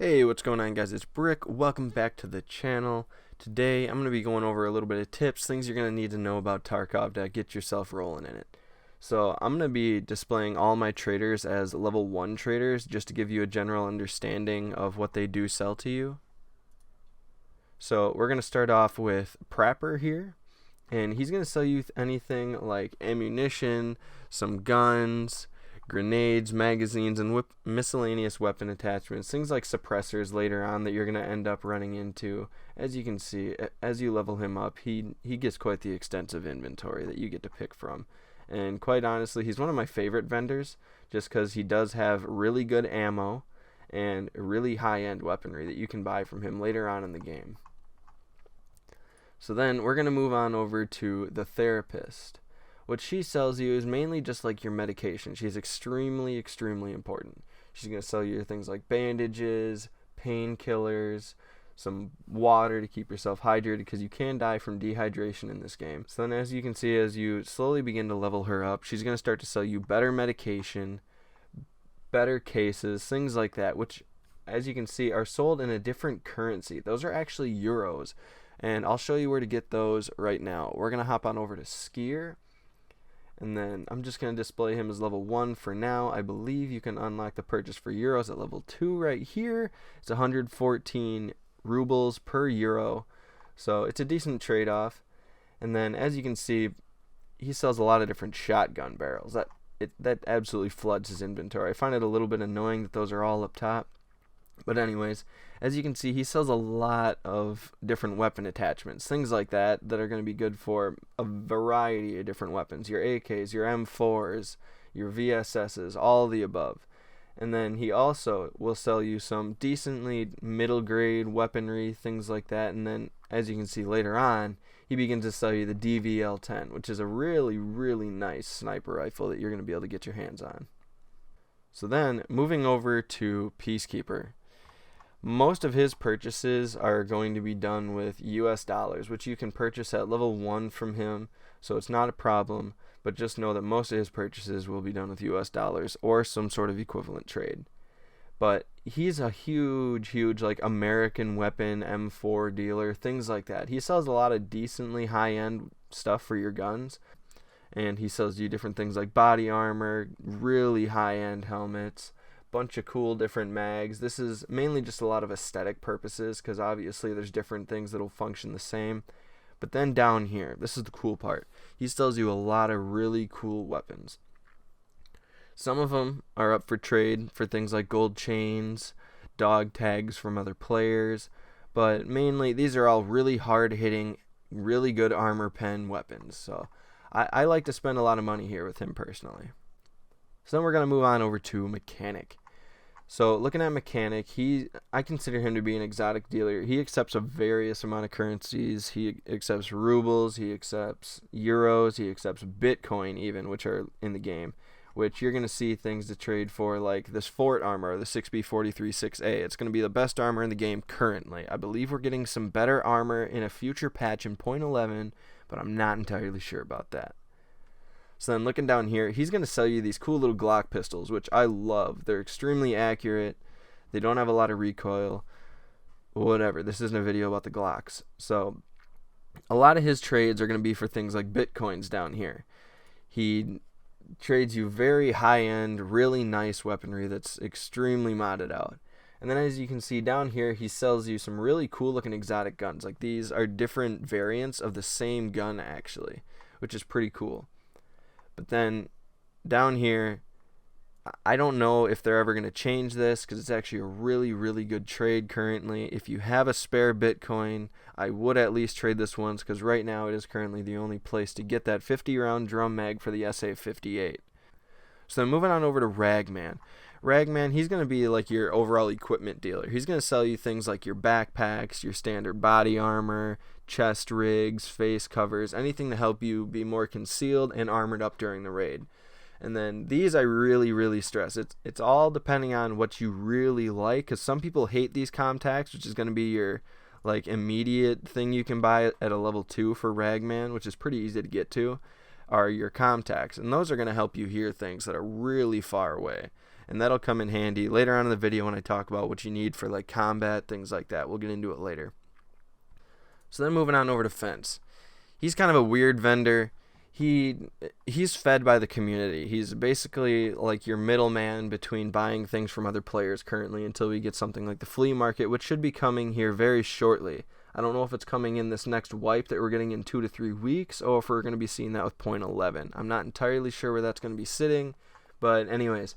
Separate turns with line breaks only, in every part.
Hey, what's going on, guys? It's Brick. Welcome back to the channel. Today I'm going to be going over a little bit of tips, things you're going to need to know about Tarkov to get yourself rolling in it. So I'm going to be displaying all my traders as level 1 traders just to give you a general understanding of what they do sell to you. So we're going to start off with Prapper here, and he's going to sell you anything like ammunition, some guns, grenades, magazines, and miscellaneous weapon attachments, things like suppressors later on that you're going to end up running into. As you can see, as you level him up, he gets quite the extensive inventory that you get to pick from. And quite honestly, he's one of my favorite vendors just because he does have really good ammo and really high-end weaponry that you can buy from him later on in the game. So then we're going to move on over to the Therapist. What she sells you is mainly just like your medication. She's extremely important. She's going to sell you things like bandages, painkillers, some water to keep yourself hydrated because you can die from dehydration in this game. So then as you can see, as you slowly begin to level her up, she's going to start to sell you better medication, better cases, things like that, which as you can see are sold in a different currency. Those are actually euros, and I'll show you where to get those right now. We're going to hop on over to Skier. And then I'm just going to display him as level 1 for now. I believe you can unlock the purchase for euros at level 2 right here. It's 114 rubles per euro. So it's a decent trade-off. And then as you can see, he sells a lot of different shotgun barrels. That absolutely floods his inventory. I find it a little bit annoying that those are all up top. But anyways, as you can see, he sells a lot of different weapon attachments, things like that are going to be good for a variety of different weapons. Your AKs, your M4s, your VSSs, all of the above. And then he also will sell you some decently middle grade weaponry, things like that. And then as you can see later on, he begins to sell you the DVL-10, which is a really nice sniper rifle that you're going to be able to get your hands on. So then moving over to Peacekeeper. Most of his purchases are going to be done with US dollars, which you can purchase at level 1 from him, so it's not a problem, but just know that most of his purchases will be done with US dollars or some sort of equivalent trade. But he's a huge like American weapon M4 dealer, things like that. He sells a lot of decently high-end stuff for your guns, and he sells you different things like body armor, really high-end helmets, bunch of cool different mags. This is mainly just a lot of aesthetic purposes because obviously there's different things that'll function the same. But then down here, this is the cool part. He sells you a lot of really cool weapons. Some of them are up for trade for things like gold chains, dog tags from other players, but mainly these are all really hard hitting, really good armor pen weapons. So I like to spend a lot of money here with him personally. So then we're going to move on over to Mechanic. So looking at Mechanic, I consider him to be an exotic dealer. He accepts a various amount of currencies. He accepts rubles, he accepts euros, he accepts Bitcoin even, which are in the game, which you're going to see things to trade for like this fort armor, the 6B43-6A. It's going to be the best armor in the game currently. I believe we're getting some better armor in a future patch in 0.11, but I'm not entirely sure about that. So then looking down here, he's going to sell you these cool little Glock pistols, which I love. They're extremely accurate. They don't have a lot of recoil. Whatever. This isn't a video about the Glocks. So a lot of his trades are going to be for things like Bitcoins down here. He trades you very high-end, really nice weaponry that's extremely modded out. And then as you can see down here, he sells you some really cool looking exotic guns. Like these are different variants of the same gun actually, which is pretty cool. But then down here, I don't know if they're ever going to change this because it's actually a really good trade currently. If you have a spare Bitcoin, I would at least trade this once because right now it is currently the only place to get that 50-round drum mag for the SA-58. So then moving on over to Ragman. Ragman, he's going to be like your overall equipment dealer. He's going to sell you things like your backpacks, your standard body armor, chest rigs, face covers, anything to help you be more concealed and armored up during the raid. And then these I really stress. It's all depending on what you really like, because some people hate these contacts, which is going to be your like immediate thing you can buy at a level 2 for Ragman, which is pretty easy to get to, are your contacts. And those are going to help you hear things that are really far away. and that'll come in handy later on in the video when I talk about what you need for like combat, things like that. We'll get into it later. So then moving on over to Fence. He's kind of a weird vendor. He's fed by the community. He's basically like your middleman between buying things from other players currently until we get something like the flea market, which should be coming here very shortly. I don't know if it's coming in this next wipe that we're getting in 2 to 3 weeks, or if we're going to be seeing that with point 11. I'm not entirely sure where that's going to be sitting, but anyways,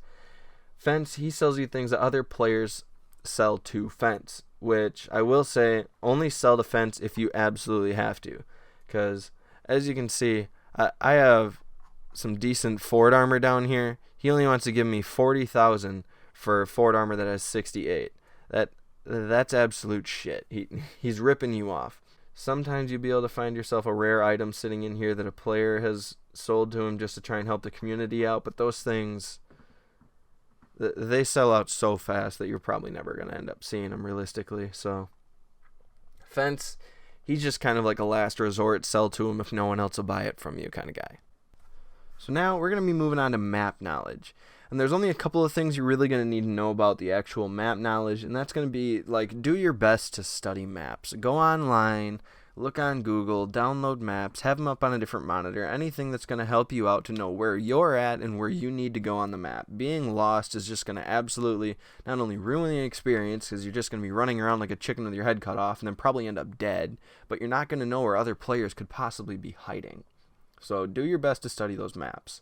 Fence, he sells you things that other players sell to Fence, which I will say only sell to Fence if you absolutely have to, because as you can see, I have some decent Ford armor down here. He only wants to give me 40,000 for Ford armor that has 68. That's absolute shit. He's ripping you off. Sometimes you'll be able to find yourself a rare item sitting in here that a player has sold to him just to try and help the community out, but those things, they sell out so fast that you're probably never going to end up seeing them realistically. So Fence, he's just kind of like a last resort, sell to him if no one else will buy it from you kind of guy. So now we're going to be moving on to map knowledge. And there's only a couple of things you're really going to need to know about the actual map knowledge, and that's going to be like do your best to study maps. Go online, look on Google, download maps, have them up on a different monitor, anything that's going to help you out to know where you're at and where you need to go on the map. Being lost is just going to absolutely not only ruin the experience because you're just going to be running around like a chicken with your head cut off and then probably end up dead, but you're not going to know where other players could possibly be hiding. So do your best to study those maps.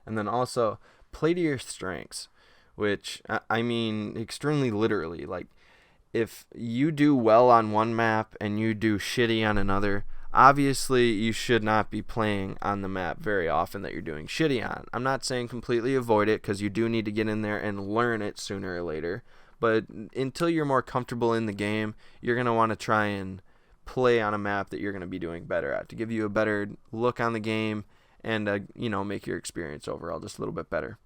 And then also play to your strengths, which I mean extremely literally. Like if you do well on one map and you do shitty on another, obviously you should not be playing on the map very often that you're doing shitty on. I'm not saying completely avoid it, because you do need to get in there and learn it sooner or later, but until you're more comfortable in the game, you're going to want to try and play on a map that you're going to be doing better at to give you a better look on the game and make your experience overall just a little bit better.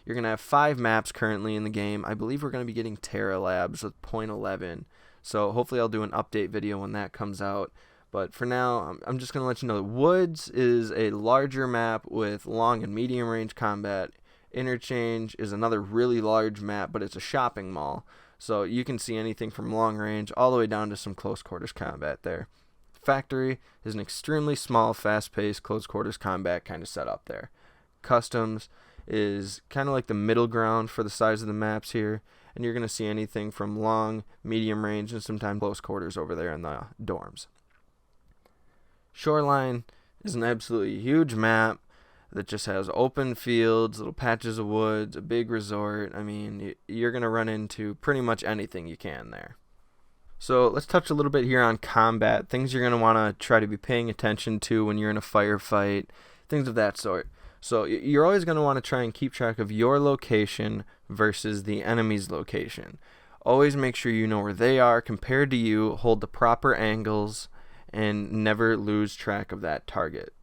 You're going to have 5 maps currently in the game. I believe we're going to be getting Terra Labs with point 11. So hopefully I'll do an update video when that comes out. But for now, I'm just going to let you know that Woods is a larger map with long and medium range combat. Interchange is another really large map, but it's a shopping mall. So you can see anything from long range all the way down to some close quarters combat there. Factory is an extremely small, fast-paced, close quarters combat kind of setup there. Customs is kind of like the middle ground for the size of the maps here, and you're going to see anything from long, medium range, and sometimes close quarters over there in the dorms. Shoreline is an absolutely huge map that just has open fields, little patches of woods, a big resort. I mean, you're going to run into pretty much anything you can there. So let's touch a little bit here on combat, things you're going to want to try to be paying attention to when you're in a firefight, things of that sort. So you're always going to want to try and keep track of your location versus the enemy's location. Always make sure you know where they are compared to you, hold the proper angles, and never lose track of that target.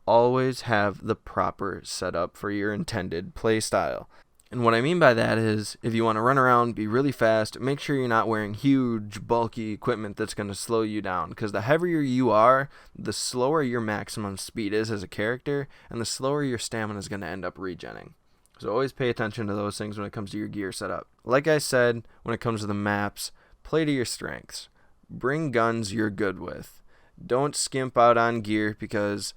Always have the proper setup for your intended play style. And what I mean by that is, if you want to run around, be really fast, make sure you're not wearing huge, bulky equipment that's going to slow you down. Because the heavier you are, the slower your maximum speed is as a character, and the slower your stamina is going to end up regenning. So always pay attention to those things when it comes to your gear setup. Like I said, when it comes to the maps, play to your strengths. Bring guns you're good with. Don't skimp out on gear, because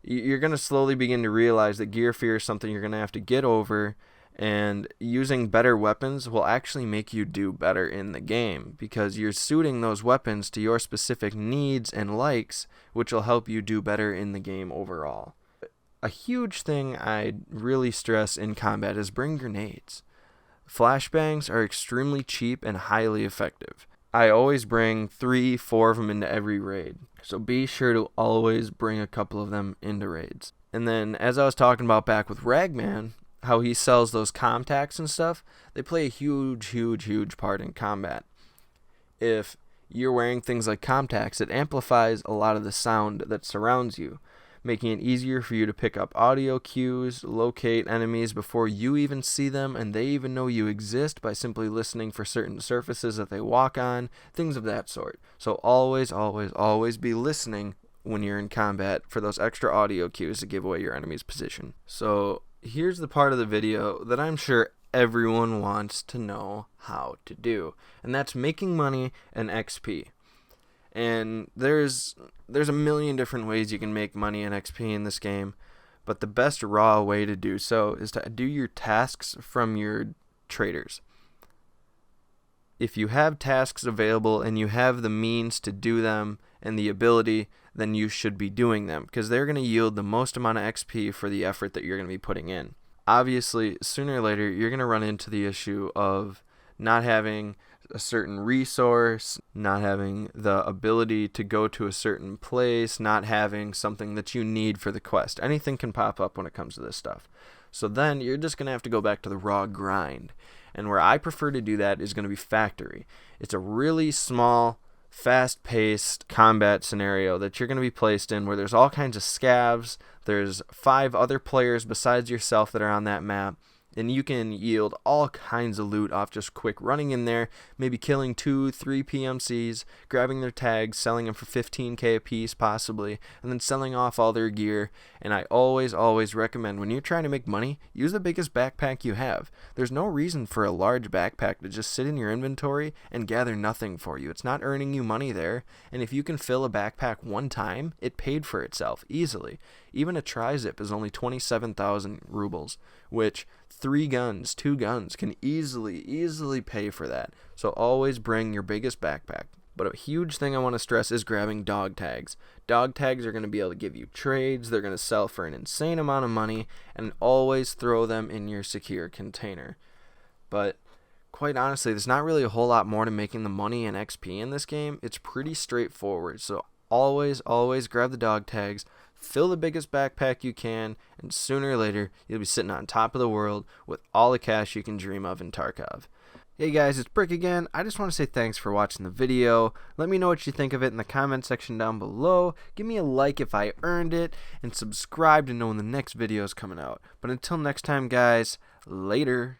you're going to slowly begin to realize that gear fear is something you're going to have to get over. And using better weapons will actually make you do better in the game, because you're suiting those weapons to your specific needs and likes, which will help you do better in the game overall. A huge thing I really stress in combat is bring grenades. Flashbangs are extremely cheap and highly effective. I always bring 3-4 of them into every raid, so be sure to always bring a couple of them into raids. And then, as I was talking about back with Ragman, how he sells those contacts and stuff, they play a huge part in combat. If you're wearing things like contacts, it amplifies a lot of the sound that surrounds you, making it easier for you to pick up audio cues, locate enemies before you even see them, and they even know you exist by simply listening for certain surfaces that they walk on, things of that sort. So always be listening when you're in combat for those extra audio cues to give away your enemy's position. So here's the part of the video that I'm sure everyone wants to know how to do, and that's making money and XP. And there's a million different ways you can make money and XP in this game, but the best raw way to do so is to do your tasks from your traders. If you have tasks available and you have the means to do them and the ability, then you should be doing them, because they're going to yield the most amount of XP for the effort that you're going to be putting in. Obviously, sooner or later, you're going to run into the issue of not having a certain resource, not having the ability to go to a certain place, not having something that you need for the quest. Anything can pop up when it comes to this stuff. So then you're just going to have to go back to the raw grind. And where I prefer to do that is going to be Factory. It's a really small, fast-paced combat scenario that you're going to be placed in, where there's all kinds of scavs. There's 5 other players besides yourself that are on that map, and you can yield all kinds of loot off just quick running in there, maybe killing 2-3 PMCs, grabbing their tags, selling them for 15k a piece possibly, and then selling off all their gear. And I always recommend, when you're trying to make money, use the biggest backpack you have. There's no reason for a large backpack to just sit in your inventory and gather nothing for you. It's not earning you money there, and if you can fill a backpack one time, it paid for itself easily. Even a tri-zip is only 27,000 rubles, which 2 guns can easily pay for that. So always bring your biggest backpack. But a huge thing I want to stress is grabbing dog tags. Dog tags are going to be able to give you trades, they're going to sell for an insane amount of money, and always throw them in your secure container. But quite honestly, there's not really a whole lot more to making the money and XP in this game. It's pretty straightforward. So always grab the dog tags, fill the biggest backpack you can, and sooner or later you'll be sitting on top of the world with all the cash you can dream of in Tarkov. Hey guys, it's Brick again. I just want to say thanks for watching the video. Let me know what you think of it in the comment section down below. Give me a like if I earned it, and subscribe to know when the next video is coming out. But until next time guys, later.